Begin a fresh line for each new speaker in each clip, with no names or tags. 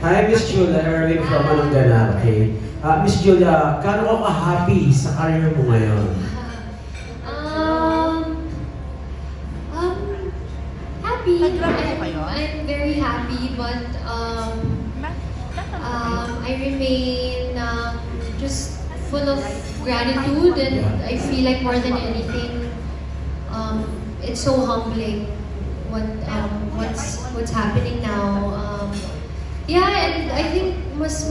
Hi, Miss Julia Erwin from Mananggana. Okay. Miss Julia, gaano ka happy sa career mo ngayon?
Happy. I'm very happy, but I remain just full of gratitude, and I feel like more than anything, it's so humbling what's happening now. Yeah, and I think mas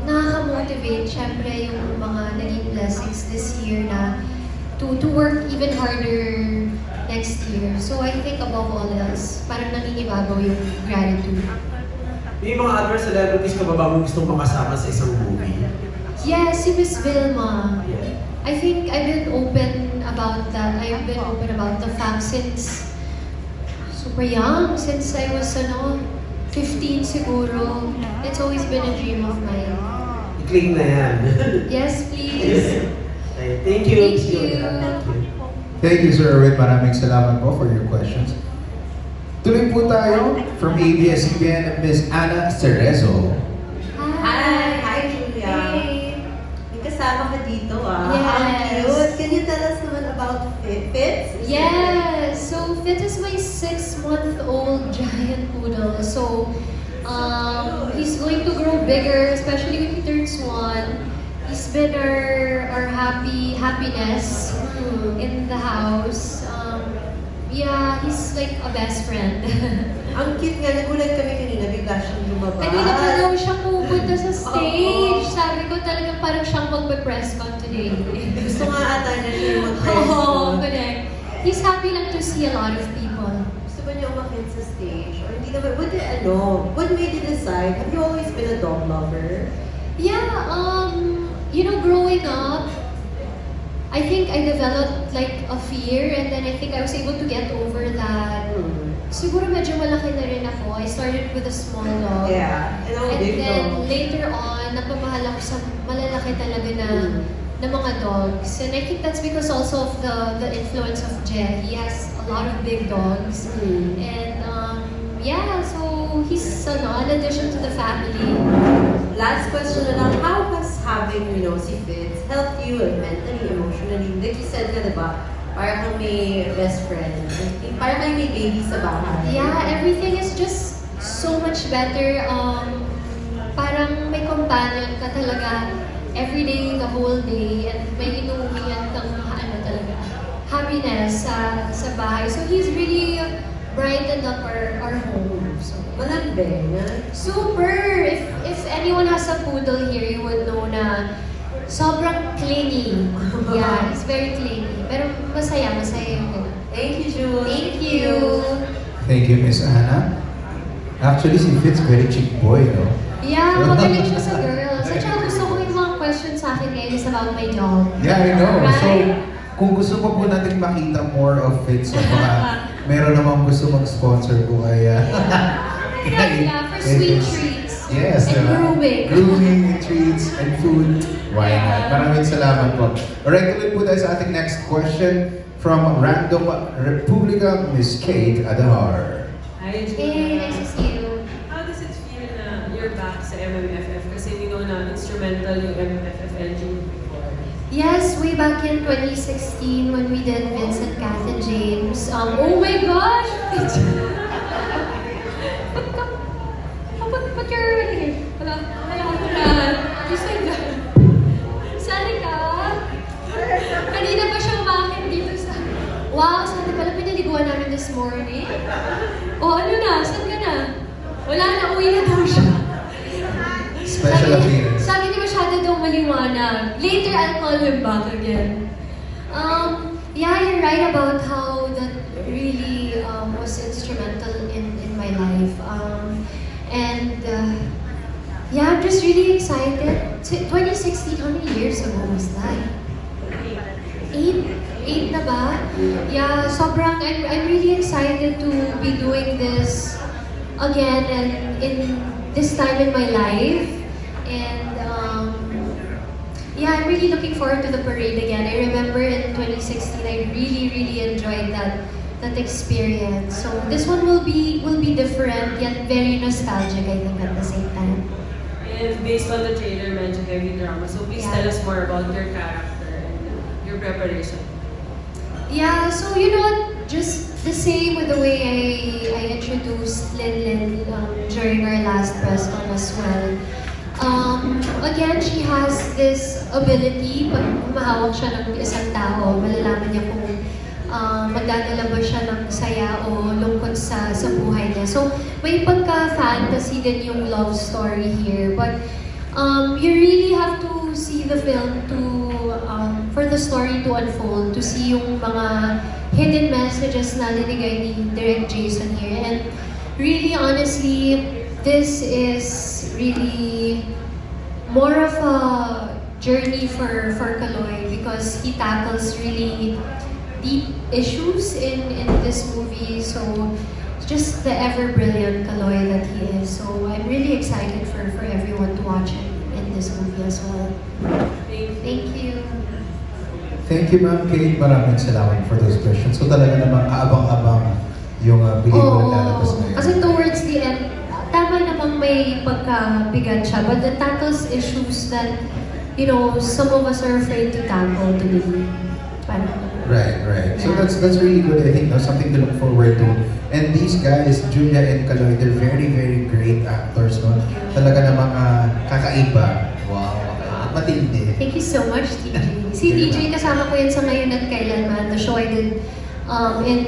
nakaka-motivate syempre yung mga naging blessings this year na to work even harder next year. So I think above all else, parang nangingibabaw yung gratitude.
May mga other celebrities ka ba mo gustong makasama sa isang movie?
Yes, si Miss Vilma.
Yeah.
I think I've been open about that. I've been open about the fact since super young, since I was 15 siguro. It's always been a dream of mine.
I-claim na yan.
Yes, please.
Okay, thank you,
Thank
Miss Julia.
you.
Thank you.
Thank you, Sir Erwin. Maraming salamat po for your questions. Tuloy po tayo from ABS-CBN, Ms. Ana Cerezo.
Hi, Julia.
Hey.
May kasama ka dito
Yes.
How cute. Can you tell us naman about Fitz?
Yes, so Fitz is my 6-month-old giant poodle. So he's going to grow bigger, especially when he turns 1. He's been our happiness in the house. Yeah, he's like a best friend.
Ang cute nga, nagulat kami kanina, bigla siyang lumabas.
Kanina pa daw siya pupunta sa stage. Sabi ko talagang parang siyang magpe-press con today.
Gusto nga ata na siya mag-press.
Oo, correct. He's happy lang to see a lot of people.
Gusto ba niya umakit sa stage? Or hindi naman, what made you decide? Have you always been a dog lover?
Yeah, growing up, I think I developed like a fear, and then I think I was able to get over that. Siguro medyo malaki na rin ako. I started with a small dog.
Yeah, and big
then
dog.
later on, napamahal ako sa malalaki talaga na mga dogs. And I think that's because also of the influence of Jeh. He has a lot of big dogs. And yeah, so he's an addition to the family.
Last question na lang, how has having, si Fitz helped you mentally, emotionally? Like you said ka, diba? Parang kang may best friend. Parang kayo may baby sa bahay.
Yeah, everything is just so much better. Parang may companion ka talaga every day, the whole day, and may inuwihan kang talaga, happiness sa bahay. So he's really brightened up our home. So,
Malambing.
super! If anyone has a poodle here, you would know na sobrang clingy. Yeah, he's very clingy. Pero masaya yung ganun.
Thank you, Jules.
Thank you!
Thank you, Ms. Ana. Actually, si Fitz very chick boy, no?
Yeah, magaling siya sa girls. At saka gusto ko yung mga questions sa akin ngayon is about my dog.
Yeah, I know.
Right?
So, kung gusto pa po natin makita more of Fitz, baka meron namang gusto mag-sponsor po kay...
Yeah, for sweet treats.
Yes,
And
diba?
grooming.
Grooming, treats, and food. Why not? Maraming salamat po. Alright, tuloy po tayo sa ating next question from Random Republica, Miss Kate Adahar.
Hi,
Hey,
Julia.
nice to see you.
How does it feel na you're back sa MMFF? Kasi we know na instrumental yung MMFF engine before.
Yes, way back in 2016 when we did Vincent, Kath, and James. Oh my gosh! Put your... Wala ko na. You said that. Sali ka? Kanina pa siya umakit dito sa... Wow, sali pala pinaliguan namin this morning. O ano na? Saan ka na? Wala na, uwi na daw siya.
Special appearance.
Sabi niya masyado daw maliwanag. Later, I'll call him back again. Yeah, you're right about how that really was instrumental in my life. Yeah, I'm just really excited. 2016, how many years ago was that? 8 na ba? Yeah, I'm really excited to be doing this again and in this time in my life. And yeah, I'm really looking forward to the parade again. I remember in 2016, I really enjoyed that experience. So this one will be different yet very nostalgic, I think, at the same time.
based on the trailer, medyo heavy drama. So please
Yeah.
tell us more about your character and your preparation.
Yeah, so you know what? Just the same with the way I introduced Lin during our last press con as well. Again, she has this ability, pag humahawak siya ng isang tao, malalaman niya kung magdadala ba siya ng saya o lungkot sa buhay niya. So, may pagka-fantasy din yung love story here. But you really have to see the film to for the story to unfold, to see yung mga hidden messages na linigay ni Direk Jason here. And really, honestly, this is really more of a journey for Kaloy because he tackles really deep issues in this movie. So just the ever brilliant Kaloy that he is. So I'm really excited for everyone to watch him in this movie as well. Thank you.
Thank you, Ma'am Kate. Maraming salamat for those questions. So talaga namang kaabang-abang yung pelikula lalabas ngayon.
Kasi towards the end, tama namang may pagkabigat siya, but it tackles issues that, you know, some of us are afraid to tackle, to be parang,
Right. So that's really good. I think that's something to look forward to. And these guys, Julia and Kaloy, they're very, very great actors, no? Talaga namang kakaiba. Wow. Matindi.
Thank you so much, DJ. Si DJ kasama ko yun sa Ngayon at Kailanman, the show I did in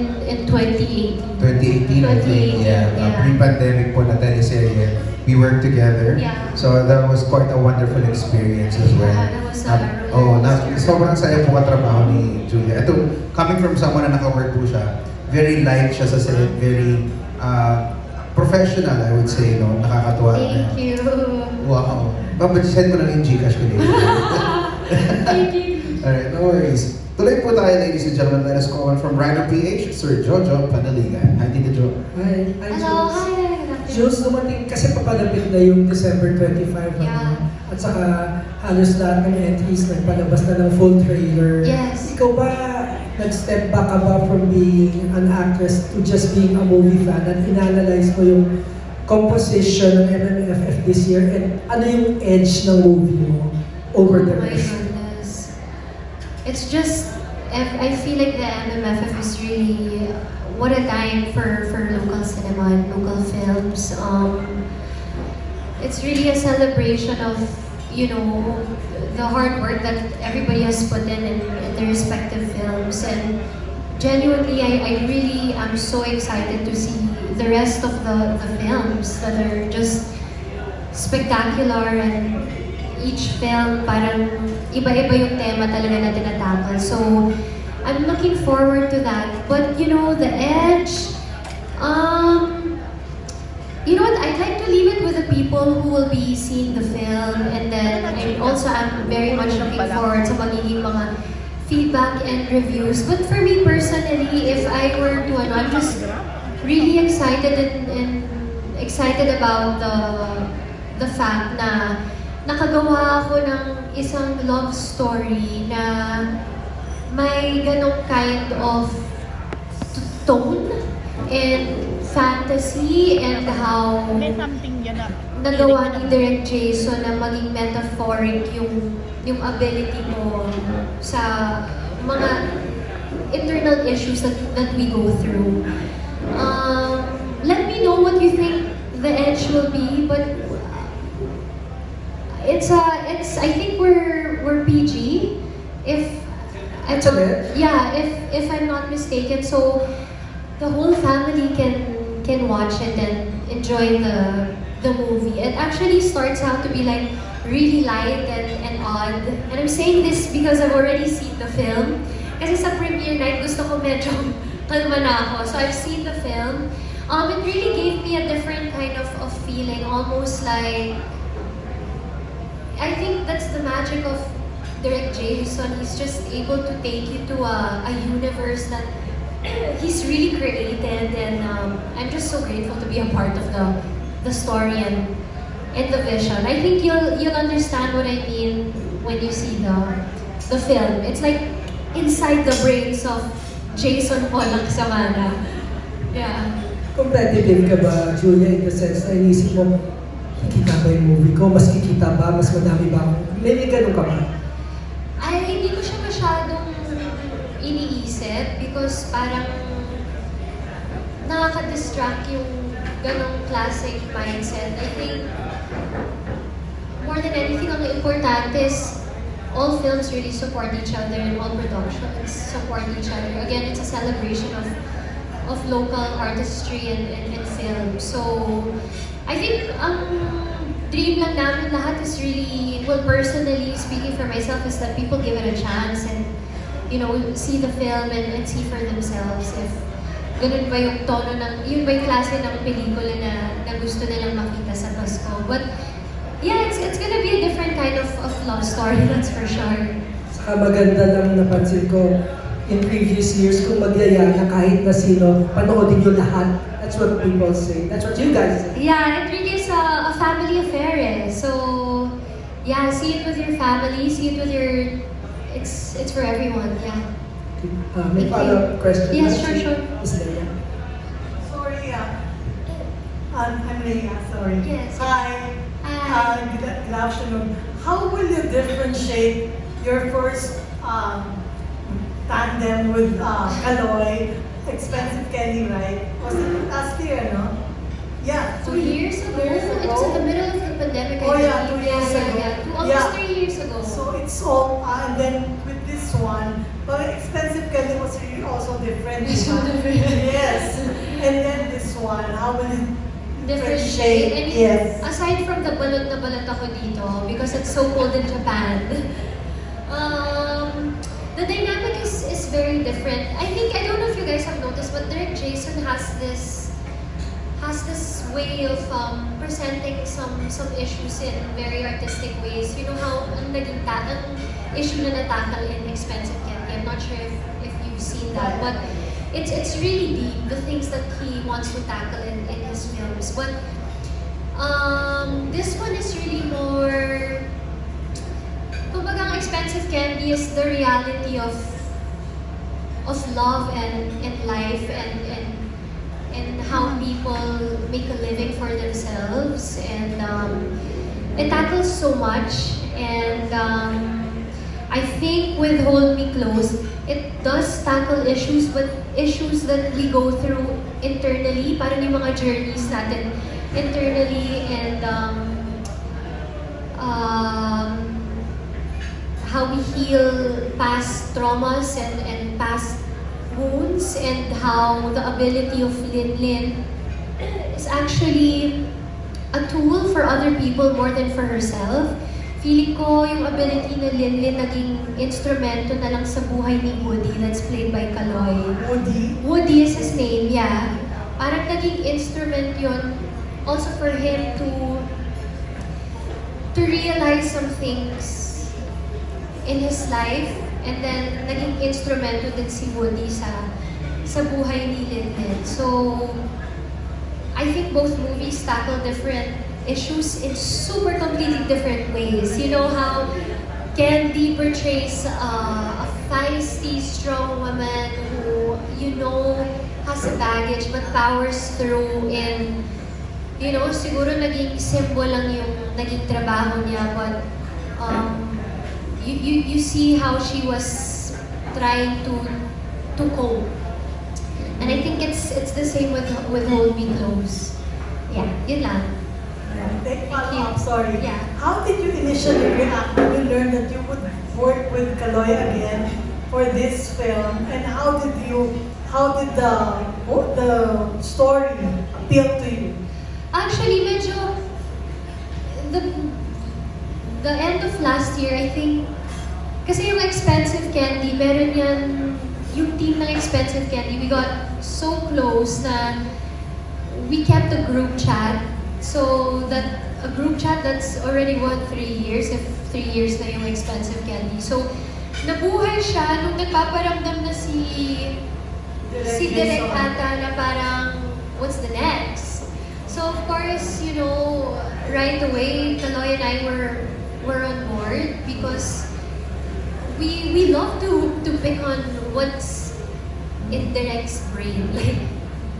2018.
2018, I think. Yeah. Pre-pandemic po na teleserye. We worked together.
Yeah.
So that was quite a wonderful experience as well.
Yeah, that was
Sobrang saya po katrabaho ni Julia. Ito, coming from someone na naka-work po siya, very light siya sa set, very professional, I would say, no? Nakakatuwa.
Thank you.
Wow. Babad-send ko na yung Gcash ko later.
Thank you.
Alright, no worries. Tuloy po tayo, ladies and gentlemen. Let us call on from Rhino PH, Sir Jojo Panaligan. Hi, Tito Jo.
Hi,
Hello,
Jules.
hi.
Jules, dumating kasi papalapit na yung December 25.
Yeah.
At saka halos lahat ng entries nagpalabas na ng full trailer.
Yes.
Ikaw ba, nag-step back ka ba from being an actress to just being a movie fan at inanalyze mo yung composition ng MMFF this year and ano yung edge ng movie mo over the
Oh my
rest?
goodness. It's just, I feel like the MMFF is really, what a time for local cinema and local films. It's really a celebration of, you know, the hard work that everybody has put in their respective films. And genuinely, I really am so excited to see the rest of the films that are just spectacular, and each film parang iba-iba yung tema talaga na tinatackle. So I'm looking forward to that. But you know, the edge, you know what, I'd like to leave it with the people who will be seeing the film, and then I'm very much looking forward sa magiging mga feedback and reviews. But for me personally, if I were to, I'm just really excited and excited about the fact na nakagawa ako ng isang love story na may ganong kind of tone and fantasy, and how nagawa ni Direk Jason na maging metaphoric yung ability mo sa mga internal issues that we go through. Let me know what you think the edge will be, but it's I think we're PG, if
It's a bit?
yeah, if I'm not mistaken, so the whole family can watch it and enjoy the movie. It actually starts out to be like really light and odd. And I'm saying this because I've already seen the film. Kasi sa premiere night, gusto ko medyo kalma na ako. So I've seen the film. It really gave me a different kind of feeling, almost like, I think that's the magic of Direk Jason. He's just able to take you to a universe that he's really created, and I'm just so grateful to be a part of the story and the vision. I think you'll understand what I mean when you see the film. It's like inside the brains of Jason Pollack Samana. Yeah.
Competitive ka ba, Julia, in the sense na inisip mo, kikita ba yung movie ko? Mas kikita ba? Mas madami ba? May ganun ka ba?
Ay, hindi ko siya masyadong iniisip because parang nakaka-distract yung ganong classic mindset. I think more than anything, ang importante is all films really support each other and all productions support each other. Again, it's a celebration of local artistry and film. So, I think ang dream lang namin lahat is really, well, personally speaking for myself, is that people give it a chance and, you know, see the film and see for themselves if ganun ba yung tono ng, yun ba yung klase ng pelikula na gusto nilang makita sa Pasko. But, yeah, it's gonna be a different kind of love story, that's for sure.
Saka maganda lang napansin ko in previous years kung magyaya na kahit na sino, panoodin nyo lahat. That's what people say. That's what you guys say.
Yeah, it really is a family affair eh. So, yeah, see it with your family, see it with your, it's for everyone, yeah.
May follow-up question.
Yes, sure.
Miss Leia.
Sorry, I'm Leia, sorry.
Yes.
Hi.
Hi.
Good afternoon. How will you differentiate your first tandem with Kaloy, Expensive Candy, right? Was it last year, no? Yeah.
2 years ago? It was in the middle of the pandemic, I
Oh yeah,
believe.
2 years ago.
Yeah. Almost
Yeah.
3 years ago.
So it's all, and then with this one, but Expensive Candy was really also different.
So different.
Yes. And then this one, how will you
Different
shade?
shade. I mean,
Yes.
aside from the balot na balot ako dito, because it's so cold in Japan, the dynamic is very different. I don't know if you guys have noticed, but Derek Jason has this way of presenting some issues in very artistic ways. You know how ang issue na natakal in Expensive Candy. I'm not sure if you've seen that, but it's really deep, the things that he wants to tackle in his films. But this one is really more, kumbaga ang Expensive Candy is the reality of love and life and how people make a living for themselves, and it tackles so much. And I think with Hold Me Close, it does tackle issues, but issues that we go through internally, parang yung mga journeys natin internally, and how we heal past traumas and past wounds, and how the ability of Lin is actually a tool for other people more than for herself. Feeling ko yung ability na Lin naging instrumento na lang sa buhay ni Woody, that's played by Kaloy. Woody is his name, yeah. Parang naging instrument yun also for him to realize some things in his life, and then naging instrumento din si Woody sa buhay ni Lin. So, I think both movies tackle different issues in super completely different ways. You know how Candy portrays a feisty, strong woman who, you know, has a baggage but powers through, and, you know, siguro naging symbol lang yung naging trabaho niya, but you see how she was trying to cope. And I think it's the same with Hold Me Close. Yeah, yun lang.
Take follow-up, sorry.
Yeah.
How did you initially react when you learned that you would work with Kaloy again for this film? And how did the story appeal to you?
Actually, medyo the end of last year, I think, kasi yung Expensive Candy, meron yan, yung team ng Expensive Candy, we got so close na we kept a group chat. So, a group chat that's already 3 years, if 3 years na yung Expensive Candy. So, nabuhay siya nung nagpaparamdam na si Direk ata na parang, what's the next? So, of course, you know, right away, Kaloy and I were on board because we love to pick on what's in Direk's brain, like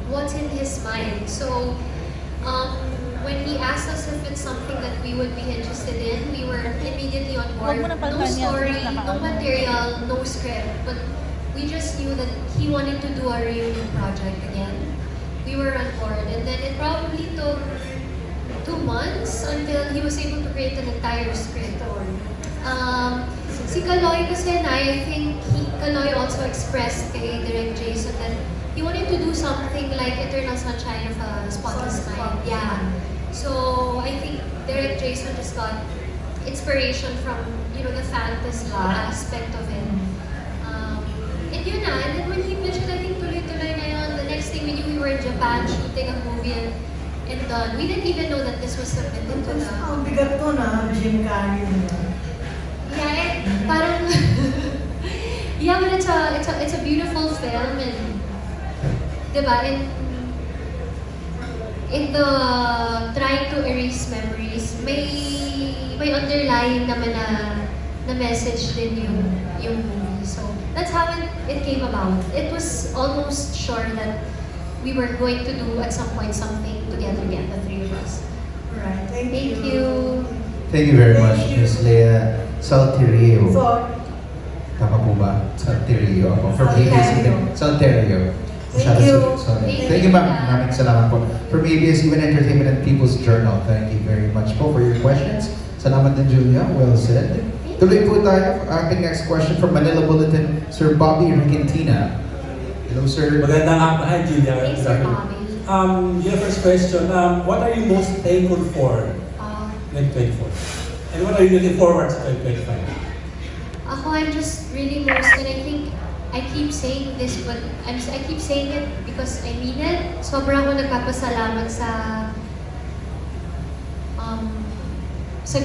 what's in his mind. So, when he asked us if it's something that we would be interested in, we were immediately on board.
Huwag mo na
No
palitan yan,
story,
please,
no material, no script, but we just knew that he wanted to do a reunion project again. We were on board, and then it probably took 2 months until he was able to create an entire script. Si Kaloy kasi I think Kaloy also expressed kay Direk Jason that he wanted to do something like Eternal Sunshine of a Spotless Mind. Yeah. So I think Direk Jason just got inspiration from, you know, the fantasy aspect of it. And yun na, and then when he pitched it, I think tuloy-tuloy na yun. The next thing we knew, we were in Japan shooting a movie and done. We didn't even know that this was submitted to the...
Ang bigat to na, Jim Carrey niya.
Yeah, parang yeah, but it's a beautiful film, and diba, in the trying to erase memories, may underlying naman na message din yung movie. So that's how it came about. It was almost sure that we were going to do at some point something together again, the three of us.
Alright, thank
Thank
you.
you.
Thank you very much,
Thank you.
Ms. Lea Salterio.
So,
Tama po ba? Salterio. From
Salterio.
ABS-CBN. Salterio.
Thank you.
Sorry.
Thank
Thank
you.
you, ma'am. Maraming salamat po. From ABS-CBN Entertainment and People's Journal, thank you very much po for your questions. Salamat din, Julia. Well said. Tuloy po tayo. Ating next question from Manila Bulletin, Sir Bobby Riquentina. Hello, sir.
Magandang hapon. Hi, Julia.
Thanks, Sir Bobby.
Your first question, what are you most thankful for 2024? And what are you looking forward to 2025?
I'm just really most, and I think I keep saying this, but I keep saying it because I mean it. Sobrang ako nagpapasalamat sa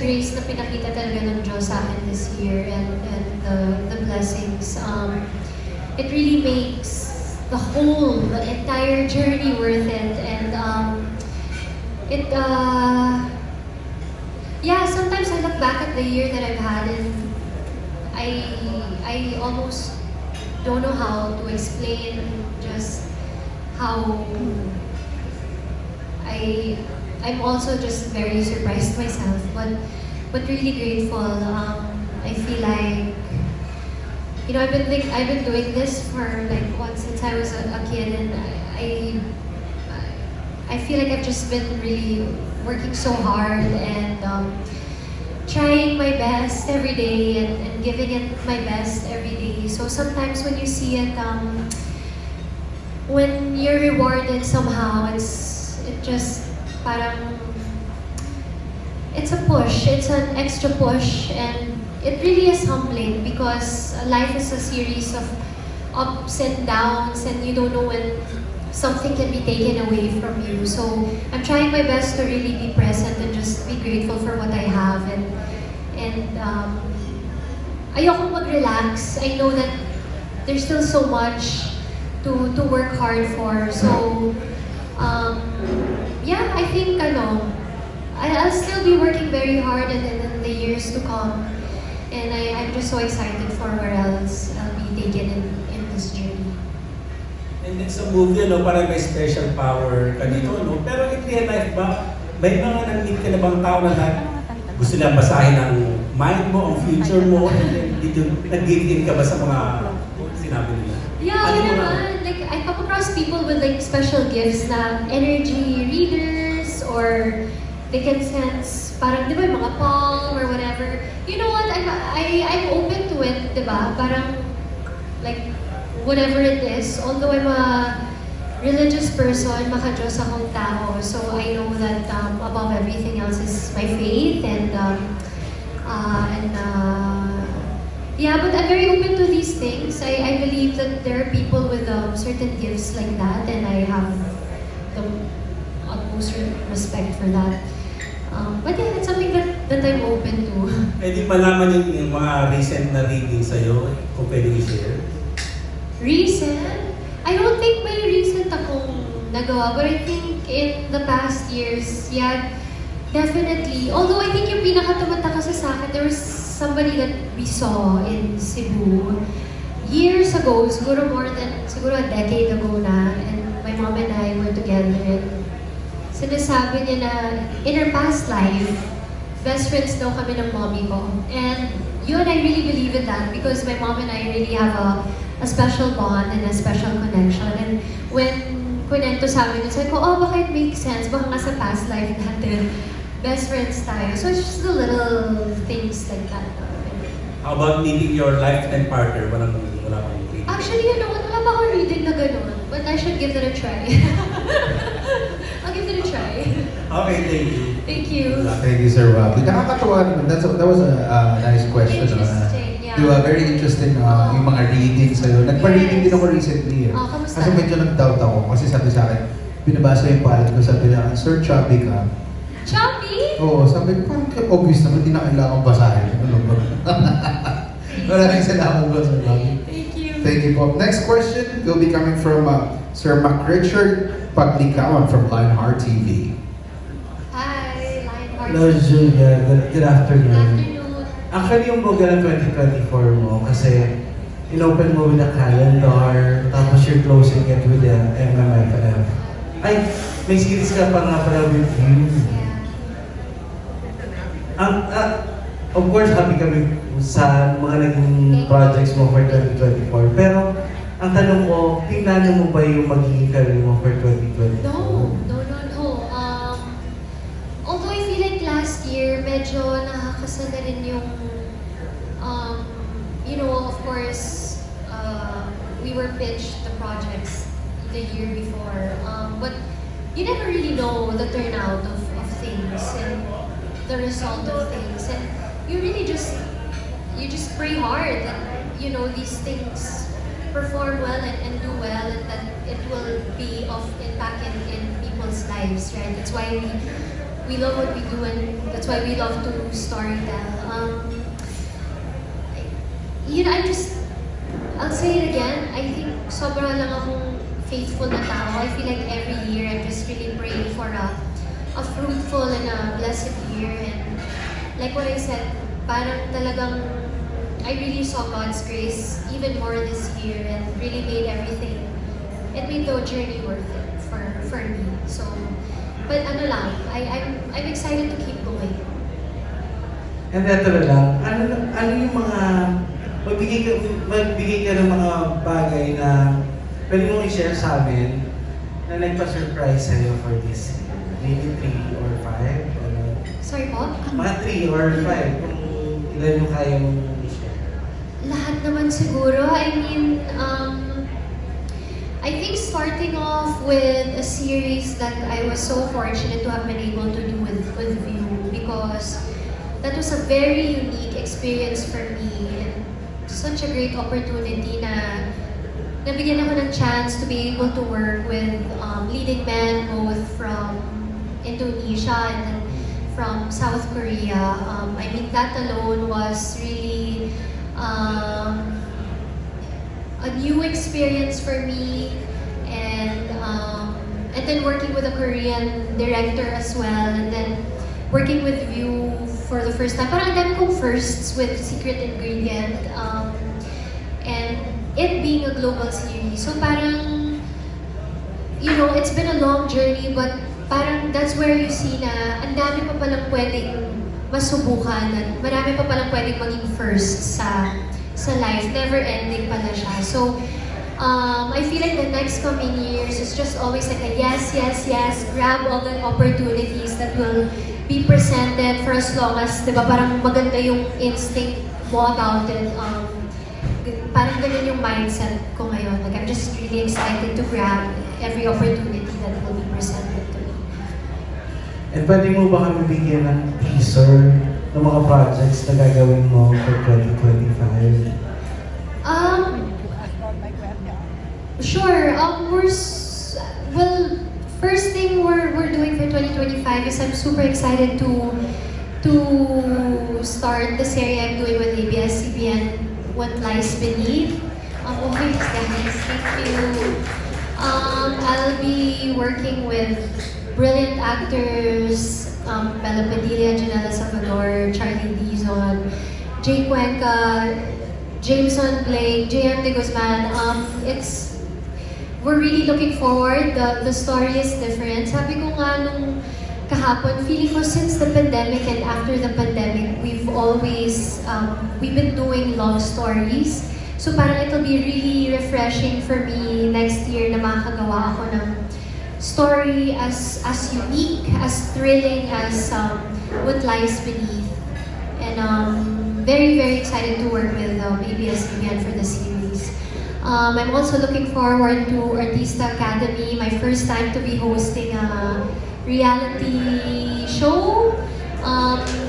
grace na pinakita talaga ng Diyos sa akin this year, and the blessings. It really makes the entire journey worth it, and yeah, sometimes I look back at the year that I've had, and I almost don't know how to explain just how I'm also just very surprised myself, but really grateful. I feel like, you know, I've been doing this for since I was a kid, and I feel like I've just been really working so hard and trying my best every day and giving it my best every day. So sometimes when you see it, when you're rewarded somehow, it just parang it's a push, it's an extra push, and it really is humbling because life is a series of ups and downs, and you don't know when something can be taken away from you. So I'm trying my best to really be present and just be grateful for what I have, and ayokong mag-relax. I know that there's still so much to work hard for. So yeah, I think I'll still be working very hard in the years to come, and I'm just so excited for where else I'll be taken in this journey.
And it's a movie, parang may special power ka dito, Pero in real life ba, may mga nag-meet ka na bang tao na gusto lang basahin ang mind mo, ang future mo, and then nag-give in ka ba sa mga sinabi nila?
Yeah, naman. Like, I come across people with special gifts na energy readers, or they can sense, parang, di ba, yung mga palm or whatever. You know what, I'm open to it, di ba? Parang, whatever it is, although I'm a religious person, maka-Diyos akong tao, so I know that above everything else is my faith, yeah, but I'm very open to these things. I believe that there are people with certain gifts like that, and I have the utmost respect for that. But yeah, it's something that I'm open to.
Pwede malaman yung mga recent na reading sa'yo, kung pwede i-share?
Recent? I don't think may recent akong nagawa, but I think in the past years, yeah, definitely. Although I think yung pinakatumata kasi sa akin, there was somebody that we saw in Cebu years ago, siguro a decade ago na, and my mom and I were together, and sinasabi niya na in her past life, best friends daw kami ng mommy ko. And yun, I really believe in that because my mom and I really have a special bond and a special connection. And when kunento sa amin, sabi ko, oh, baka it makes sense, baka nga sa past life natin, best friends tayo. So it's just the little things like that.
How about meeting your lifetime partner? Wala pang reading.
Actually, you know what? Wala pa akong reading na gano'n. But I should give that a try. I'll give it a try.
Okay, thank you.
Thank you.
Thank you, Sir Robbie. Nakakatuwa naman. That was a nice question.
Interesting, yeah.
Di ba? Very interesting yung mga readings sa'yo. Nagpa-reading din ako recently.
Oh, kamusta?
Kasi medyo nag-doubt ako. Kasi sabi sa akin, binabasa yung palad ko, sabi na, Sir Chubby ka.
Chubby?
Oo, sabi ko, parang obvious naman, hindi na kailangan basahin. Ano ba? Maraming salamat po, Sir Robbie.
Thank you.
Thank you po. Next question will be coming from Sir MacRichard Paglikawan from Lionheart TV.
Hi, Lionheart.
Hello, Julia. Good
Good
afternoon.
afternoon.
Actually, yung boga ng 2024 mo, kasi in-open mo with a calendar, tapos you're closing it with the MMFF. Ay, may series ka pa nga pala with you. Of course, happy kami sa mga naging projects mo for 2024. Pero, ang tanong ko, tingnan mo ba yung magiging career mo for 2024?
No. Although I feel like last year, medyo nakakasana rin yung, you know, of course, we were pitched the projects the year before. But you never really know the turnout of things and the result of things. And you really just pray hard that, you know, these things perform well and do well and that it will be of impact in people's lives, right? That's why we love what we do and that's why we love to storytell. You know, I'll say it again, I think sobra lang akong faithful na tao. I feel like every year I'm just really praying for a fruitful and a blessed year. And like what I said, parang talagang I really saw God's grace even more this year and really made everything, it made the journey worth it for me. So, but ano lang, I'm excited to keep going.
And ito na lang, ano yung mga, magbigay ka ng mga bagay na pwede mong i-share sa amin na nagpa-surprise sa'yo for this year? Maybe 3 or 5? Ano?
Sorry po?
Mga 3 or 5, kung ilan yung kaya mong i-share.
Lahat naman siguro. I mean, I think starting off with a series that I was so fortunate to have been able to do with View because that was a very unique experience for me and such a great opportunity na nabigyan ako ng chance to be able to work with leading men both from Indonesia and then from South Korea. I mean, that alone was really a new experience for me, and then working with a Korean director as well, and then working with View for the first time. Parang ang dami kong firsts with Secret Ingredient, and it being a global series. So parang, you know, it's been a long journey, but parang that's where you see na ang dami pa palang pwedeng masubukan at marami pa palang pwedeng maging first sa life. Never ending pala siya. So, I feel like the next coming years is just always like a yes, grab all the opportunities that will be presented for as long as, di ba, parang maganda yung instinct mo about it. Parang ganun yung mindset ko ngayon. Like, I'm just really excited to grab every opportunity that will be presented to me.
And pwede mo ba kami bigyan ng teaser ng mga projects na gagawin mo for 2025?
Sure. Well, first thing we're doing for 2025 is I'm super excited to start the series I'm doing with ABS-CBN, What Lies Beneath. Okay, guys, thank you. I'll be working with brilliant actors, Bella Padilla, Janela Salvador, Charlie Dizon, Jay Cuenca, Jameson Blake, JM De Guzman. we're really looking forward. The story is different. Sabi ko nga nung kahapon, feeling ko since the pandemic and after the pandemic, we've been doing love stories. So parang it'll be really refreshing for me next year na makakagawa ako ng story as unique, as thrilling as what lies beneath. And very, very excited to work with ABS-CBN for the series. I'm also looking forward to Artista Academy, my first time to be hosting a reality show.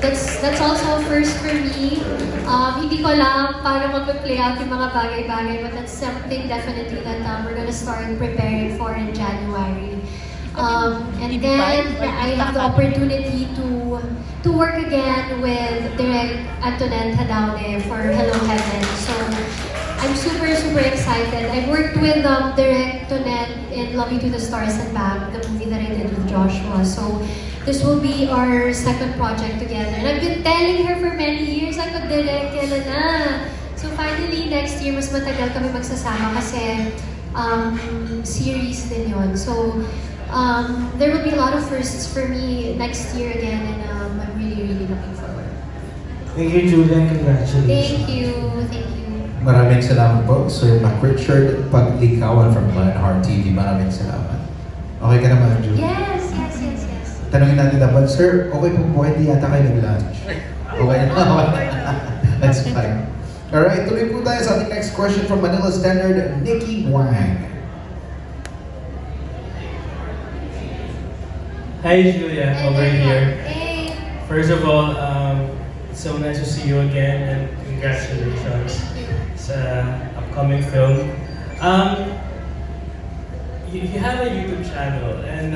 That's also a first for me. Hindi ko alam paano mag-play out yung mga bagay-bagay, but that's something definitely that we're gonna start preparing for in January. And then I have the opportunity to work again with Direk Antoinette Hadaone for Hello Heaven. So I'm super, super excited. I worked with Direk Antoinette in Love You to the Stars and Back, the movie that I did with Joshua. So this will be our second project together. And I've been telling her for many years, ako, Direk, kailan na? So finally, next year, mas matagal kami magsasama kasi series din yun. So there will be a lot of firsts for me next year again, and I'm really, really looking forward.
Thank you, Julia. Congratulations.
Thank you. Thank you.
Maraming salamat po, Sir Mac Richard Paglikawan from Lionheart TV. Maraming salamat. Okay ka naman, Julia?
Yes.
Tanungin natin dapat, Sir, okay po hindi yata kayo nag-lunch. Okay na. That's fine. Alright, tuloy po tayo sa ating next question from Manila Standard, Nikki Wang.
Hi Julia, over here.
Hey.
First of all, it's so nice to see you again and congratulations sa upcoming film. You have a YouTube channel and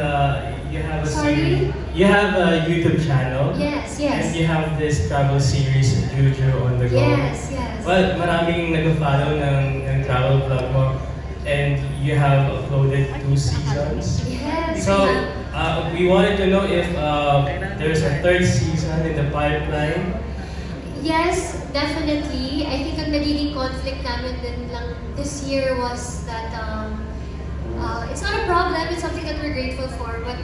you have a
Sorry?
You have a YouTube channel.
Yes.
And you have this travel series, Juju on the Go.
Yes.
Well, maraming nag-follow ng travel vlog mo and you have uploaded 2 seasons.
Yes.
So, we wanted to know if there's a 3rd season in the pipeline.
Yes, definitely. I think ang nagiging conflict namin din lang this year was that it's not a problem, it's something that we're grateful for, but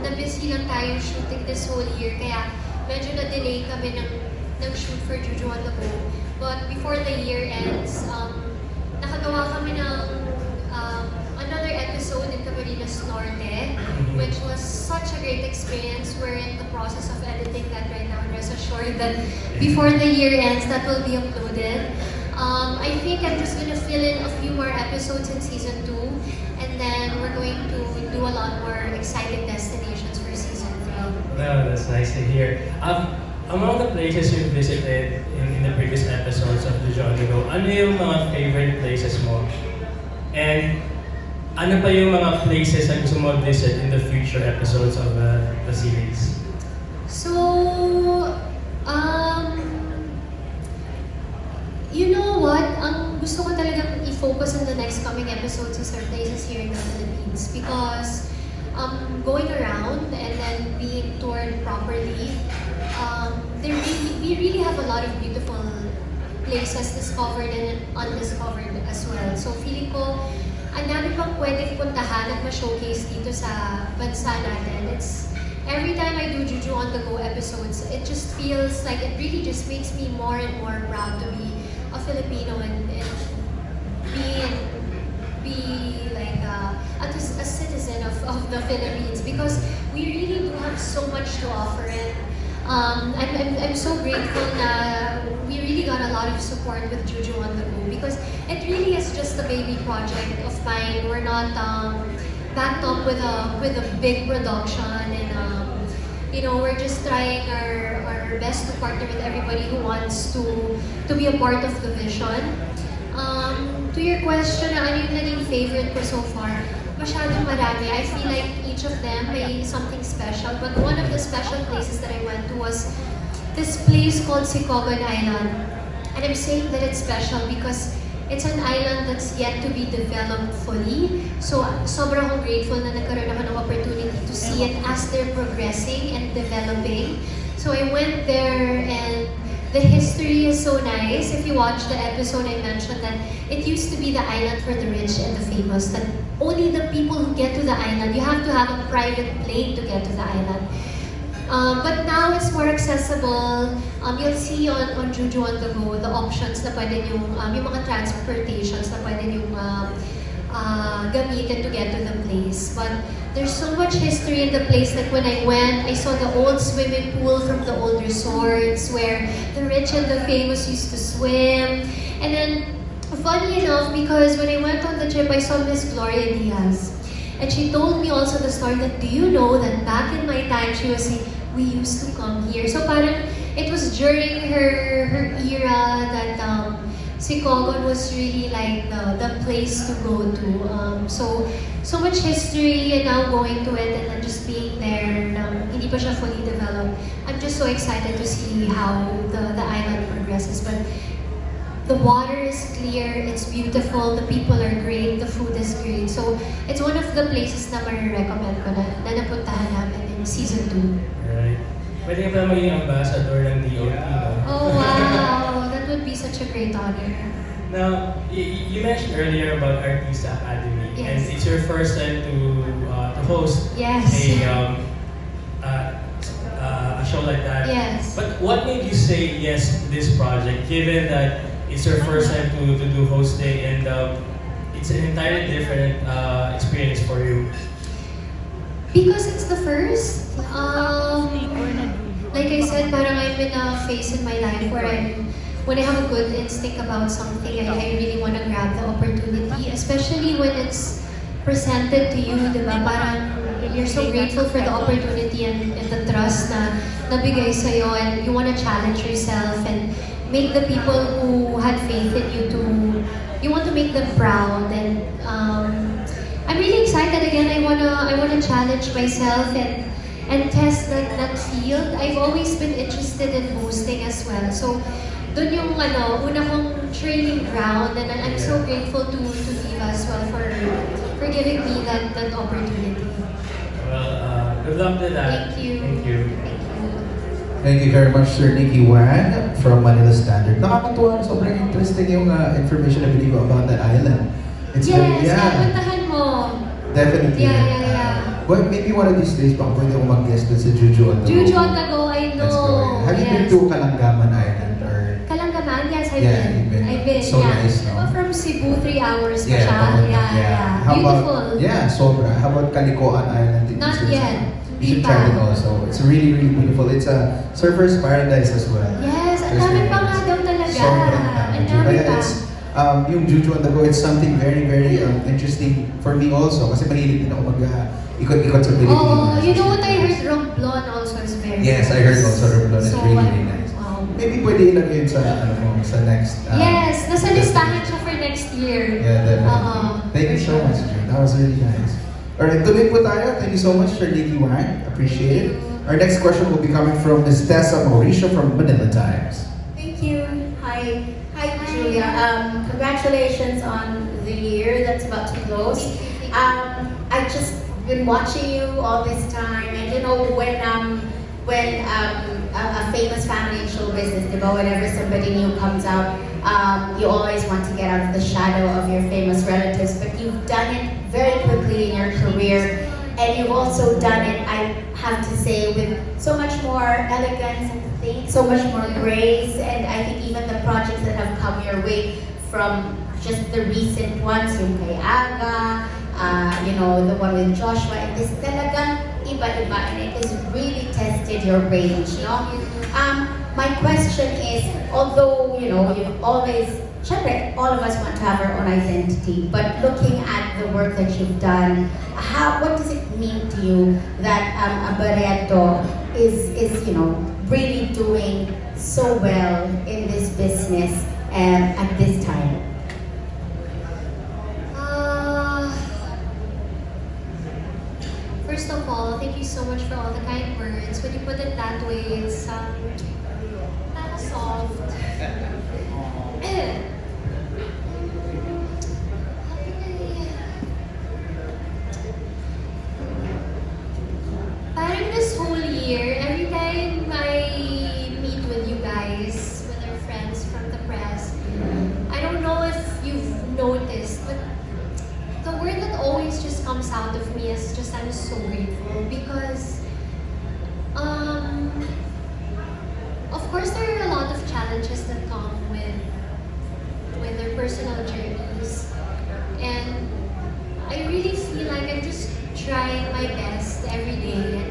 na-busy lang tayo shooting this whole year, kaya medyo na-delay kami ng shoot for Juju on the Go. But before the year ends, nakagawa kami ng another episode in Camarines Norte, which was such a great experience. We're in the process of editing that right now, and rest assured that before the year ends, that will be uploaded. I think I'm just gonna fill in a few more episodes in season 2, and then we're going to do a lot more exciting destinations for season 3.
No, that's nice to hear. Among the places you visited in the previous episodes of The John Go, ano yung mga favorite places mo? And ano pa yung mga places na gusto mo visit in the future episodes of the series?
So, you know what? Ang gusto ko talagang i-focus in the next coming episodes is our places here in the Philippines, because going around and then being toured properly, we really have a lot of beautiful places discovered and undiscovered as well. So feeling ko, ang dami pang pwedeng puntahan at ma-showcase dito sa bansa natin. Every time I do Juju on the Go episodes, it just feels like it really just makes me more and more proud to be a Filipino and be like a citizen of the Philippines, because we really do have so much to offer, and I'm so grateful na we really got a lot of support with Juju on the Go, because it really is just a baby project of mine. We're not backed up with a big production, and we're just trying our best to partner with everybody who wants to be a part of the vision. To your question, ano yung naging favorite ko so far? Masyadong marami. I feel like each of them may something special, but one of the special places that I went to was this place called Sicogon Island. And I'm saying that it's special because it's an island that's yet to be developed fully. So, sobrang grateful na nagkaroon ako ng opportunity to see it as they're progressing and developing. So, I went there, and the history is so nice. If you watch the episode, I mentioned that it used to be the island for the rich and the famous that only the people who get to the island. You have to have a private plane to get to the island. But now it's more accessible. You'll see on Juju on the Go the options na pwede yung mga transportations na pwede yung gamitin to get to the place. But there's so much history in the place. Like when I went, I saw the old swimming pool from the old resorts where the rich and the famous used to swim. And then, funny enough, because when I went on the trip, I saw Miss Gloria Diaz. And she told me also the story that, do you know that back in my time, she was saying, we used to come here. So parang, it was during her era that Sicogon was really like the place to go to. So much history and now going to it and then just being there, hindi pa siya fully developed. I'm just so excited to see how the island progresses. But the water is clear, it's beautiful, the people are great, the food is great. So it's one of the places na marirecommend ko na napuntahan namin in season 2.
Right. Pwede ka pala maging ambassador ng DOT, no?
Oh wow, that would be such a great honor.
Now, you mentioned earlier about Artista Academy,
Yes.
and it's your first time to host
Yes.
a show like that.
Yes.
But what made you say yes to this project, given that it's your first time to do hosting and it's an entirely different experience for you?
Because it's the first. Like I said, parang I'm in a phase in my life where when I have a good instinct about something, I really want to grab the opportunity, especially when it's presented to you, diba? Parang you're so grateful for the opportunity and the trust na nabigay sa'yo, and you want to challenge yourself and make the people who had faith in you you want to make them proud. And I'm really excited again. I wanna challenge myself and test that field. I've always been interested in hosting as well. So dun yung una kong training ground, and I'm so grateful to Viva as well for giving me that opportunity.
Well, good luck to that.
Thank you.
Thank you.
Thank you.
Thank you very much, Sir Nicky Wang from Manila Standard. Nakakatuwa, sobrang interesting yung information na binigay about that island. It's
Yes, napuntahan mo.
Definitely.
Yeah.
Well, maybe one of these days, baka pwede akong mag-guest dun sa Juju on the Go.
Juju on the Go, I know.
Let's go. Have you been
Yes.
to Kalangaman Island or?
Kalangaman, yes, I've
Yeah,
been.
you've been.
I've been,
So
yeah.
nice, no?
Diba from Cebu, 3 hours pa
Yeah,
siya?
papunta.
Yeah.
How
Beautiful.
about, sobra. How about Calikoan Island? in
Not
Quezon
yet.
City? You should
Hindi
try
pa.
it also. It's really, really beautiful. It's a surfer's paradise as well.
Yes, ang
There's
dami
very
pa nga
nice.
daw talaga.
Sobrang dami.
Ang dami
Kaya
pa.
it's, yung Juju on the Go, it's something very, very interesting for me also. Kasi mahilig din ako mag-ikot-ikot sa Pilipinas.
Oh, you know what I heard? Romblon also is very
Yes, I heard also Romblon is
So,
really, really nice. Maybe pwede ilagay yun sa next.
yes, nasa listahan siya for next year.
Yeah, definitely.
Oo.
Thank you so much, June. That was really nice. Alright, tuloy po tayo. Thank you so much, Sir Nicky Wang. Appreciate it. Our next question will be coming from Ms. Tessa Mauricio from Manila Times.
Thank you. Hi, Julia. Congratulations on the year that's about to close. I've just been watching you all this time, and you know when a famous family in show business, whenever somebody new comes out, you always want to get out of the shadow of your famous relatives, but you've done it very quickly in your career. And you've also done it, I have to say, with so much more elegance and so much more grace, and I think even the projects that have come your way from just the recent ones, yung kay Aga, the one with Joshua, and this talagang iba-iba, and it has really tested your range, no? My question is, although, you've always, syempre, all of us want to have our own identity, but looking at the work that you've done, what does it mean to you that Abareto is really doing so well in this business at this time?
First of all, thank you so much for all the kind words. When you put it that way, it's kind of soft. Parang this whole year, every time I meet with you guys, with our friends from the press, I don't know if you've noticed, but the word that always of course, there are a lot of challenges that come with their personal journeys, and I really feel like I'm just trying my best every day and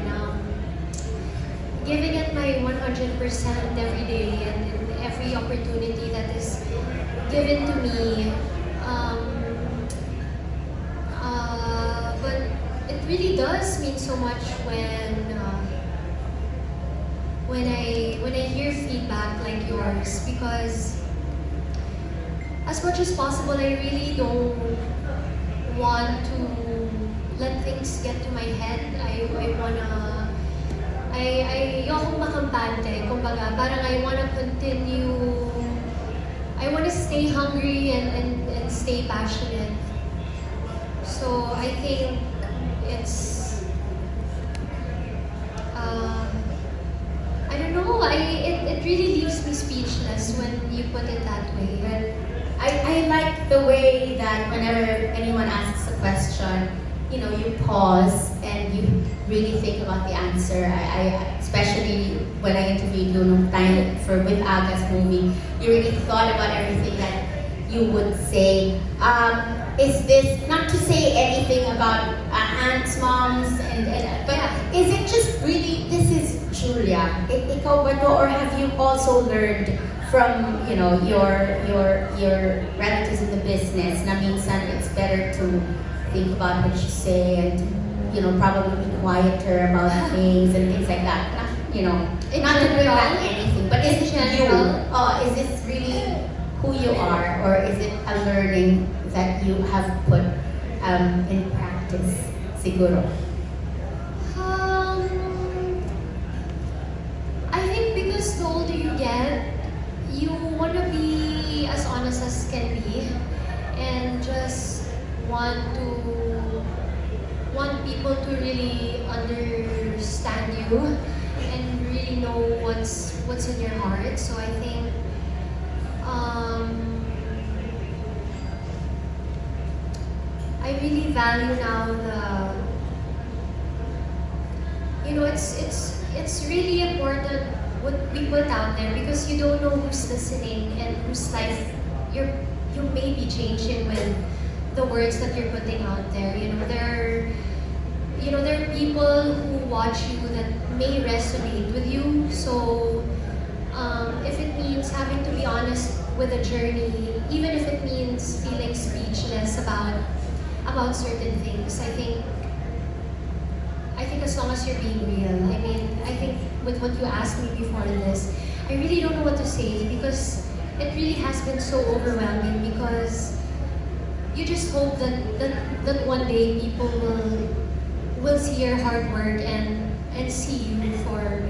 giving it my 100% every day and every opportunity that is given to me. But it really does mean so much when I hear feedback like yours, because as much as possible, I really don't want to let things get to my head. Ayokong makampante, kumbaga, parang I wanna continue, I wanna stay hungry and stay passionate. So I think it's, I don't know, it really leaves me speechless when you put it that way.
Well, I like the way that whenever anyone asks a question, you know, you pause and you really think about the answer. I especially when I interviewed you nung time with Aga's movie, you really thought about everything that you would say. Is this, not to say anything about aunts, moms, but is it just really, this is Julia, ikaw ba to, or have you also learned from, you know, your relatives in the business na minsan it's better to think about what you say and, you know, probably be quieter about things and things like that. You know, not to bring back anything, but is it you? Is this really who you are, or is it a learning that you have put in practice, siguro?
I think because the older you get, you want to be as honest as can be, and just want people to really understand you and really know what's in your heart. So I think I really value now it's really important what we put out there, because you don't know who's listening and whose life you may be changing with the words that you're putting out there. There are people who watch you that may resonate with you. So if it means having to be honest with a journey, even if it means feeling speechless about certain things, I think as long as you're being real. I mean, I think with what you asked me before this, I really don't know what to say, because it really has been so overwhelming, because you just hope that one day people will see your hard work and see you for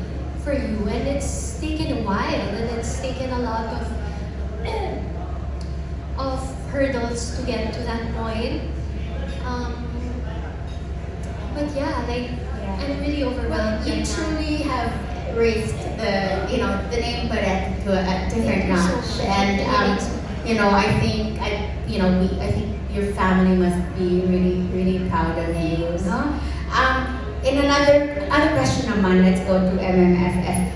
you. And it's taken a while, and it's taken a lot of hurdles to get to that point. But yeah, I'm really overwhelmed.
You
right now.
truly have raised the name Barret to a different notch, and I think your family must be really, really proud of you. No? In another question naman, let's go to MMFF.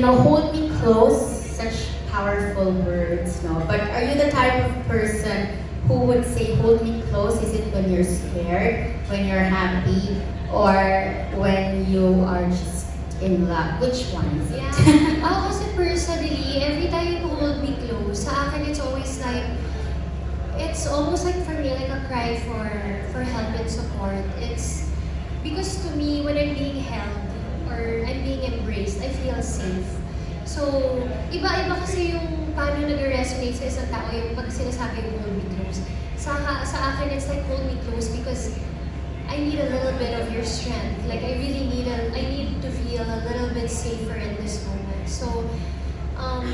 Hold me close, such powerful words, no? But are you the type of person who would say hold me close? Is it when you're scared, when you're happy, or when you are just in love? Which one is it?
Yeah. Kasi personally, every time you hold me close, sa akin it's always like, it's almost like for me like a cry for help and support. It's because to me, when I'm being held or I'm being embraced, I feel safe. So, iba-iba kasi yung paano nag-resonate sa isang tao yung pag sinasabi yung hold me close. Sa akin, it's like hold me close because I need a little bit of your strength. Like I need to feel a little bit safer in this moment. So,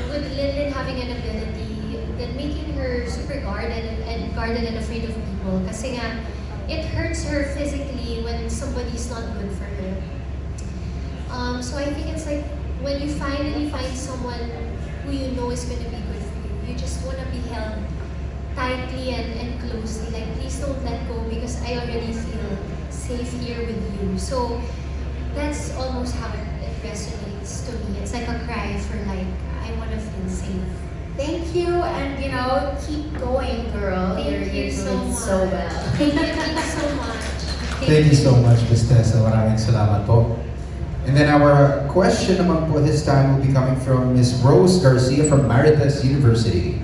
with Lynn having an ability, then making her super guarded and afraid of people. Kasi nga, it hurts her physically when somebody's not good for her. So I think it's like when you finally find someone who you know is going to be good for you, you just want to be held tightly and closely. Like, please don't let go because I already feel safe here with you. So that's almost how it resonates to me. It's like a for like, I want to feel safe.
Thank you, and you know, keep going, girl.
Thank
You're
you so
doing
much.
so well.
Thank you so much.
Thank you so much, Ms. Tessa. Maraming salamat po. And then our question naman po this time will be coming from Ms. Rose Garcia from Maritas University.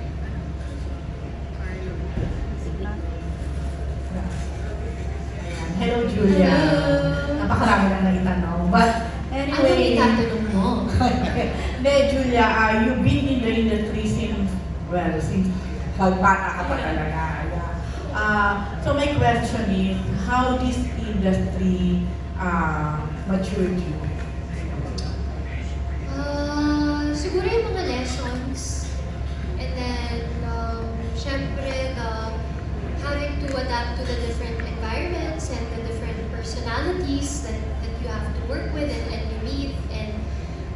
Hello, Julia.
Hello.
Napakarami lang na itanong. But
Ano
anyway,
itatanong mo?
Hindi, Julia, you've been in the industry since magbata ka pa talaga. Yeah. So my question is, how this industry matured you?
Siguro yung mga lessons. And then, syempre, having to adapt to the different environments and the different personalities that you have to work with and you meet. And,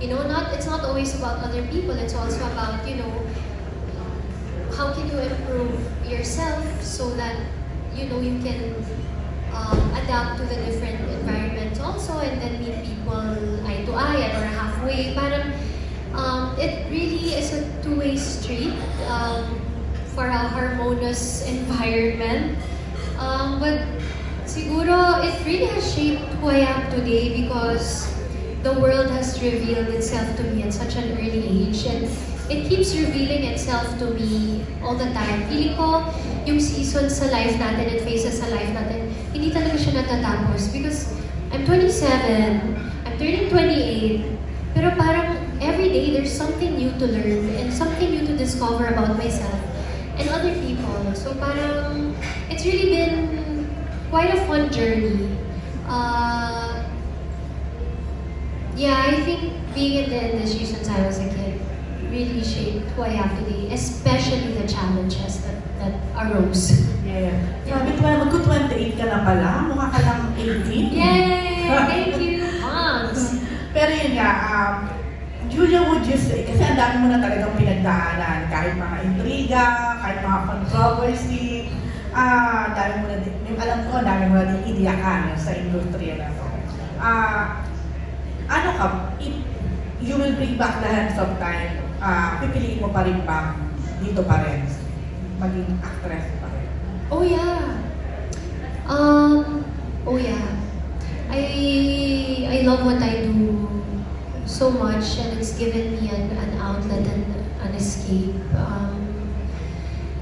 you know, it's not always about other people. It's also about, you know, how can you improve yourself so that, you know, you can adapt to the different environments also and then meet people eye to eye or halfway. Parang, it really is a two-way street for a harmonious environment. But siguro, it really has shaped who I am today because the world has revealed itself to me at such an early age. And it keeps revealing itself to me all the time. Feeling ko, yung season sa life natin and phases sa life natin, hindi talaga siya natatapos. Because I'm 27, I'm turning 28, pero parang every day there's something new to learn and something new to discover about myself and other people. So parang, it's really been quite a fun journey. Yeah, I think being in the industry since I was a kid really shaped who I am today, especially the challenges that arose.
Yeah. Sabi ko, mag-28 ka na pala, mukha ka lang 18.
Yay! Thank you, moms!
Pero yun nga, Julia, would you say, kasi ang dami mo na talagang pinagdaanan, kahit mga intriga, kahit mga controversy, dami mo na din, yung alam ko, dami mo na din idiyakan sa industriya na to. Ano ka, if you will bring back the hands of time, pipiliin mo pa rin ba dito pa rin, maging actress pa rin?
Oh yeah. Oh yeah. I love what I do so much and it's given me an outlet and an escape.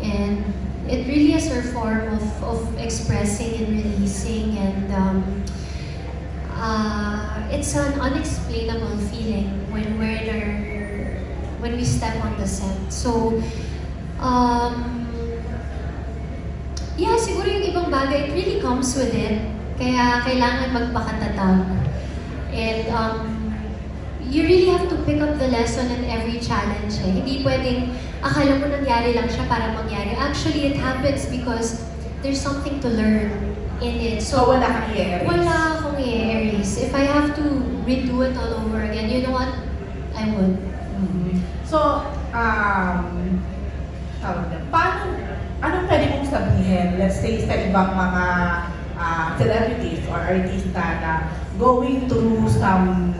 And it really is a form of expressing and releasing and it's an unexplainable feeling when we step on the set. So, yeah, siguro yung ibang bagay, it really comes with it. Kaya kailangan magpakatatag. And you really have to pick up the lesson in every challenge. Eh. Hindi pwedeng, akala mo nangyari lang siya para mangyari. Actually, it happens because there's something to learn in it.
So wala kang i-erase?
Wala akong i-erase. If I have to redo it all over again, you know what? I would.
So, anong pwede mong sabihin, let's say sa ibang mga celebrities or artista na going through some,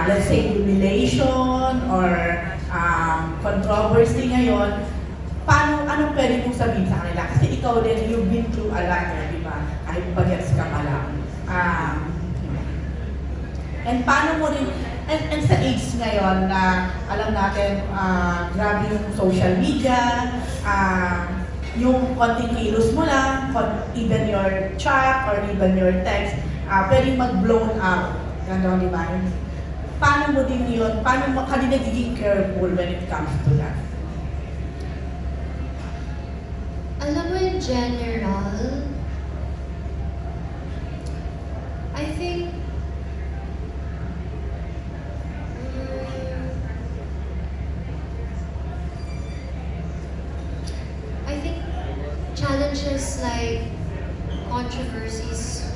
let's say humiliation or controversy ngayon, anong pwede mong sabihin sa kanila? Kasi ikaw din, you've been through a lot, di ba? Kahit bagets ka pa lang. And paano mo rin, and sa age ngayon na alam natin, grabe yung social media, yung konting kilos mo lang, even your chat or even your text, pwedeng mag-blown out. Gano'n, di ba? Paano mo din yun? Paano mo ka din nagiging careful when it comes to that?
Alam mo, in general, I think challenges like controversies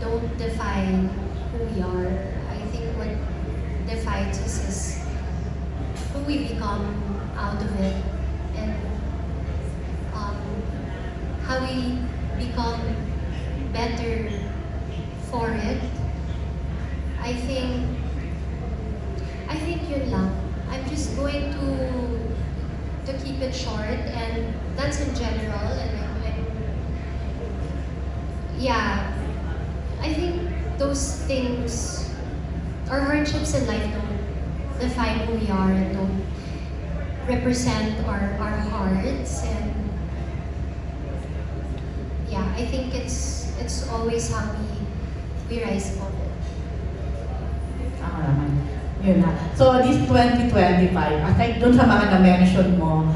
don't define who we are. I think what defines us is who we become out of it and how we become better for it. I think keep it short, and that's in general. And yeah, I think those things, our hardships in life don't define who we are and don't represent our hearts. And yeah, I think it's always how we rise above it.
Ako naman. Yun na. So, this 2025, aside dun sa mga na-mention mo,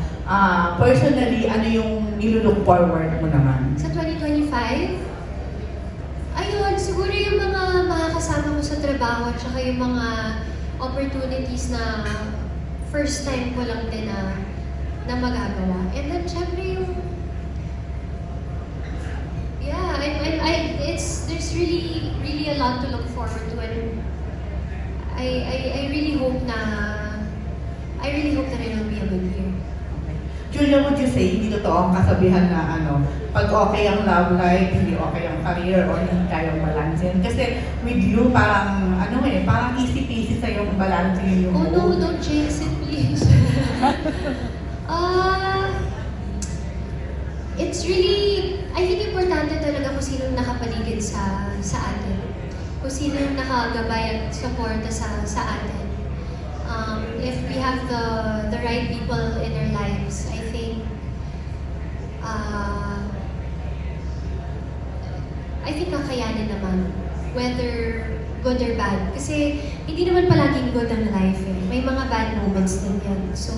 personally, ano yung nilulook forward mo naman?
Sa 2025, ayun, siguro yung mga makakasama ko sa trabaho at saka yung mga opportunities na first time ko lang din na magagawa. And then, syempre yung yeah, there's really a lot to look forward to, and I really hope na it will be a good year.
Julia, would you say, hindi totoo ang kasabihan na pag okay ang love life, hindi okay ang career, or hindi kayang balansin? Kasi with you, parang, parang easy-peasy sa'yo balansin yung
Oh no, don't jinx it, please. It's really, I think importante talaga kung sino nakapaligid sa atin. Kung sino yung nakagabay at suporta sa atin. If we have the right people in our lives, I think kakayanin naman, whether good or bad. Kasi hindi naman palaging good ang life eh. May mga bad moments din yan. So,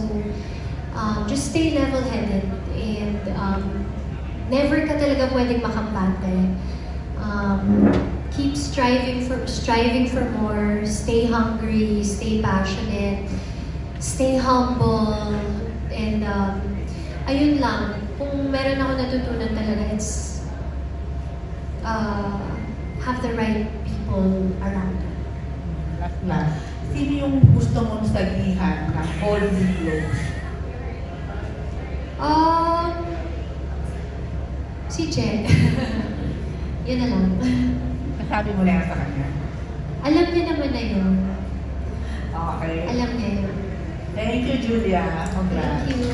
just stay level-headed and never ka talaga pwedeng makampante. Keep striving for more, stay hungry, stay passionate, stay humble, and ayun lang, kung meron ako natutunan talaga, it's have the right people around you.
Last na, sino yung gusto mong sabihan na hold me close?
Si Jen. Yun na lang.
Nasabi mo na yan sa kanya.
Alam niya naman na yun.
Okay.
Alam niya yun.
Thank you, Julia. Congrats.
Thank you.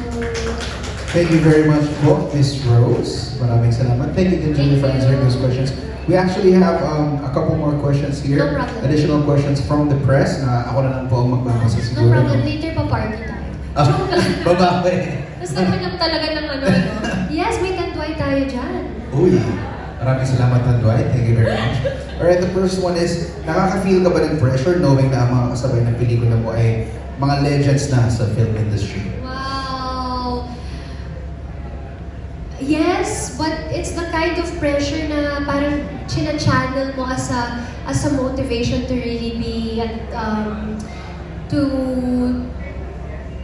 Thank you very much po, Miss Rose. Maraming salamat. Thank you din, Julie, for answering those questions. We actually have a couple more questions here.
No problem.
Additional questions from the press na ako na lang po ang magbabasa
No
siguro.
problem. Later pa party tayo.
Ah,
Joke lang.
babae.
Gusto ko lang talaga ng ano. Yes, may tanduay tayo dyan.
Uy, maraming salamat, Tanduay. Thank you very much. Alright, the first one is, nakaka-feel ka ba ng pressure knowing na ang mga kasabay ng pelikula mo ay mga legends na sa film industry?
Wow! Yes, but it's the kind of pressure na parang china-channel mo as a motivation to really be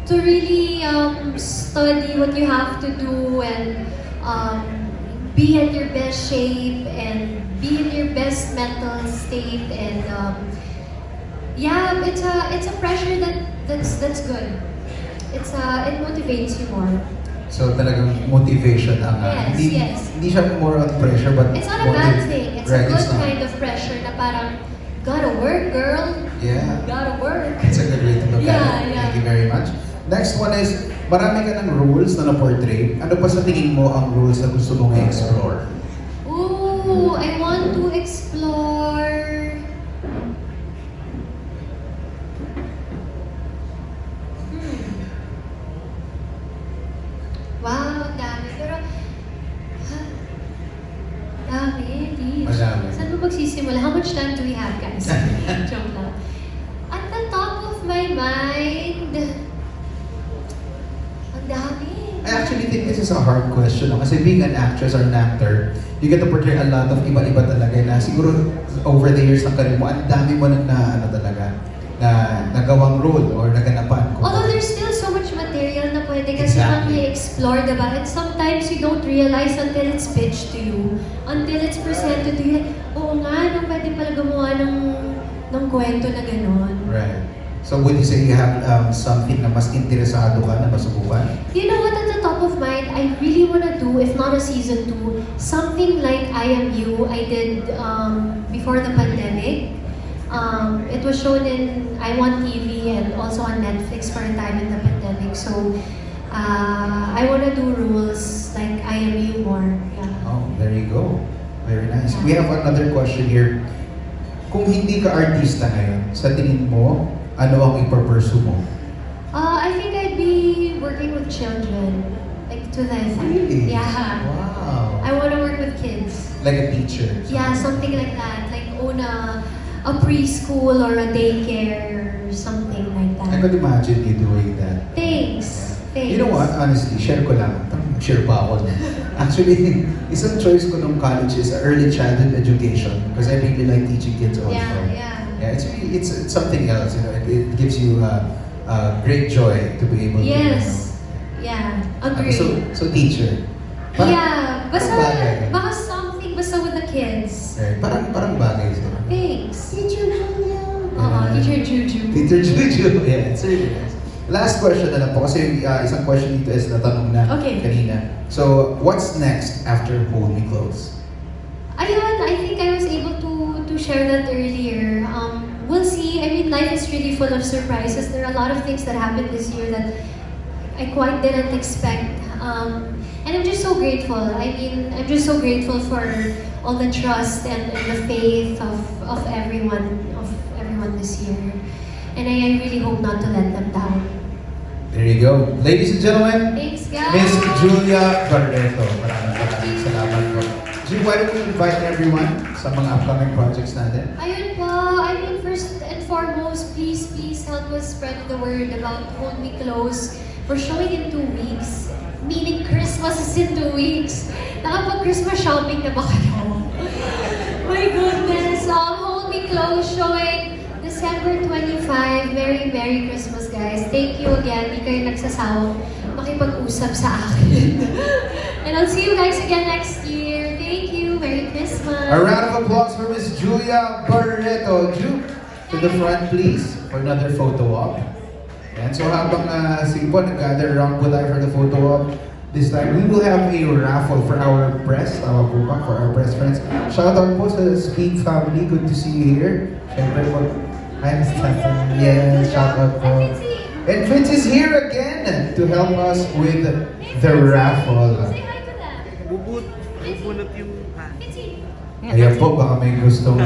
to really study what you have to do and be at your best shape and be in your best mental state, and yeah, it's a pressure that's good. It motivates you more.
So talagang motivation ang
Yes,
hindi,
yes.
hindi siya more on pressure but
It's not a bad thing. It's a
Right,
good
not.
kind of pressure na parang, gotta work, girl.
Yeah.
Gotta work.
It's a good way to look
Yeah,
at it.
yeah.
Thank you very much. Next one is, marami ka ng rules na na-portray. Ano pa sa tingin mo ang rules na gusto mong i-explore?
Ooh, I want to explore. Wow, ang dami. Pero, dami, Liz.
Madami.
Saan mo magsisimula? How much time do we have, guys? Joke lang. At the top of my mind, ang dami.
I actually think this is a hard question. No? Kasi being an actress or an actor, you get to portray a lot of iba-iba talaga na siguro over the years ng career mo, ang dami mo na nagawang role or naganapan.
Although there's still so much material na pwede kasi
Exactly.
i-explore, diba? And sometimes you don't realize until it's pitched to you, until it's presented to you. Oo nga, nung pwede pala gumawa ng kwento na gano'n.
Right. So would you say you have something na mas interesado ka na masubukan?
You know what, at the top of mind, I really wanna do, if not a season 2, something like I Am You I did before the pandemic. It was shown in I Want TV and also on Netflix for a time in the pandemic. So I want to do roles like I Am You more. Yeah.
Oh, there you go. Very nice. We have another question here. Kung hindi ka artista ngayon, sa tingin mo, ano ang ipapursue mo?
I think I'd be working with children, like to the
Really?
Yeah.
Wow.
I want to work with kids.
Like a teacher.
Yeah, something like that. Like own a preschool or a daycare or something like
I
that.
could imagine you doing that.
Thanks. Thanks.
You know what? Honestly, share ko lang. Parang share pa ako. Actually, isang choice ko nung college is early childhood education because I really like teaching kids also.
Yeah.
Yeah, it's something else. You know, it gives you great joy to be able to.
Yes. Yeah. Agree.
So teacher.
Yeah. Basta,
parang bagay.
baka something basta with the kids.
Eh, parang bagay sila.
Thanks.
Teacher Julia.
Teacher Juju.
Teacher Juju. Yeah, it's really nice. Last question na lang po kasi isang question dito is natanong na
Okay.
kanina. So, what's next after Hold Me Close?
Ayun, I think I was able to share that earlier. We'll see. I mean, life is really full of surprises. There are a lot of things that happened this year that I quite didn't expect. And I'm just so grateful. I mean, I'm just so grateful for all the trust and the faith of everyone this year. And I really hope not to let them down.
There you go. Ladies and gentlemen,
Thanks, guys!
Miss Julia Barreto. Maraming salamat po. Jim, why don't we invite everyone sa mga upcoming projects natin?
Ayun po, I mean, first and foremost, please help us spread the word about Hold Me Close. We're showing in 2 weeks, meaning Christmas is in 2 weeks. Nakapag-Christmas shopping na ba kayo? My goodness! Hold Me Close showing December 25. Merry Christmas, guys. Thank you again. Di kayo nagsasawang makipag-usap sa akin. And I'll see you guys again next year. Thank you. Merry Christmas.
A round of applause for Miss Julia Barreto. Ju, to the front please for another photo op. And so habang sige po, nag-gather around po tayo for the photo op, this time we will have a raffle for our press, for our press friends. Shout out po sa Speak family. Good to see you here. Siyempre po, I'm Stefan. Yes, shout out po. And Fitz is here again to help us with the raffle.
Say hi to them.
Bubunot yung
Fitzy.
Ayan po, baka may gustong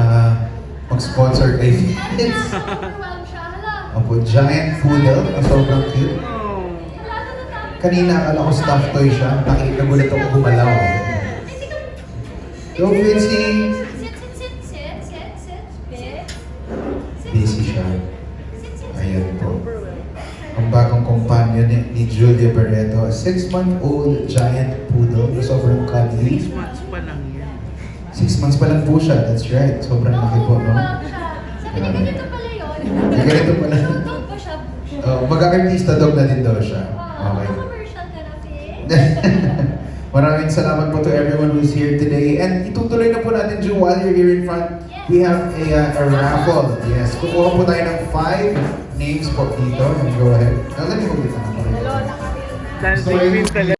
mag-sponsor kay Fitz.
Overwhelmed siya. Hala.
Opo, giant poodle. Sobrang cute.
Wala na namin.
Kanina akala ko stuffed toy siya. Nagulat ako gumalaw. Go, Fitzy!
Sit.
Busy siya. Ayan po. Ang bagong companion ni Julia Barreto, a 6-month-old giant poodle na sobrang cuddly.
6 months pa lang yan.
6 months pa lang po siya, that's right. Sobrang laki po, no?
Sabi niya, ganito pala yun.
Ganito pala.
Dog pa siya.
Mag-artista dog na din daw siya. Okay.
Commercial ka na, Fitz.
Maraming salamat po to everyone who's here today. And itutuloy na po natin, Ju, while you're here in front, we have a raffle. Yes, kukuha po tayo ng 5 names po dito. And go ahead. Let me hold it.
Dancing Queen talaga.